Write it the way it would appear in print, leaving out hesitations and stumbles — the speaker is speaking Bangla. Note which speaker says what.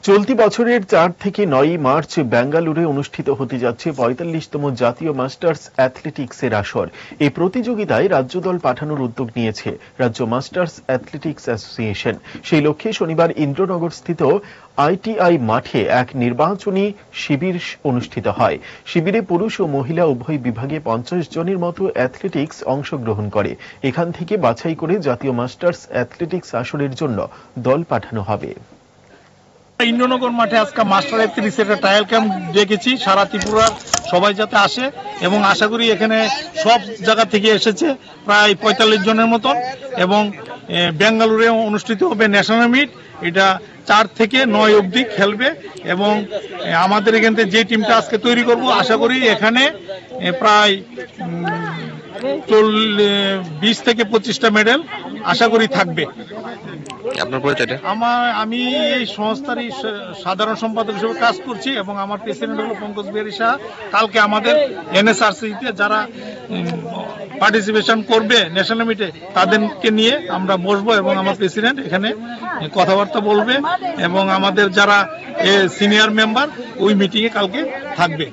Speaker 1: চলতি বছরের 4 থেকে 9 মার্চ বেঙ্গালুরুতে অনুষ্ঠিত হতে যাচ্ছে ৪৫তম জাতীয় মাস্টার্স অ্যাথলেটিক্সের আসর। এই প্রতিযোগিতায় রাজ্য দল পাঠানোর উদ্যোগ নিয়েছে রাজ্য মাস্টার্স অ্যাথলেটিক্স অ্যাসোসিয়েশন। সেই লক্ষ্যে শনিবার ইন্দ্রনগরস্থিত আইটিআই মাঠে এক নির্বাচনী শিবির অনুষ্ঠিত হয়। শিবিরে পুরুষ ও মহিলা উভয় বিভাগে 50 জনের মতো অ্যাথলেটিক্স অংশগ্রহণ করে। এখান থেকে বাছাই করে জাতীয় মাস্টার্স অ্যাথলেটিক্স আসরের জন্য দল পাঠানো হবে।
Speaker 2: ইন্দ্রনগর মাঠে আজকে মাস্টার অ্যাথলেটিক্স একটা ট্রায়াল ক্যাম্প ডেকেছি, সারা ত্রিপুরার সবাই যাতে আসে এবং আশা করি এখানে সব জায়গা থেকে এসেছে প্রায় 45 জনের মতন এবং বেঙ্গালুরুতে অনুষ্ঠিত হবে ন্যাশনাল মিট। এটা 4 থেকে 9 অবধি খেলবে এবং আমাদের এখান থেকে যে টিমটা আজকে তৈরি করব আশা করি এখানে প্রায় 20 থেকে 25টা মেডেল আশা করি থাকবে।
Speaker 3: আপনার পরিচয়টা?
Speaker 2: আমি এই সংস্থারই সাধারণ সম্পাদক হিসেবে কাজ করছি এবং আমার প্রেসিডেন্ট হলো পঙ্কজ বিহারী সাহা। কালকে আমাদের এনএসআরসিতে যারা পার্টিসিপেশন করবে ন্যাশনাল মিটে তাদেরকে নিয়ে আমরা বসবো এবং আমার প্রেসিডেন্ট এখানে কথাবার্তা বলবে এবং আমাদের যারা সিনিয়র মেম্বার ওই মিটিংয়ে কালকে থাকবে।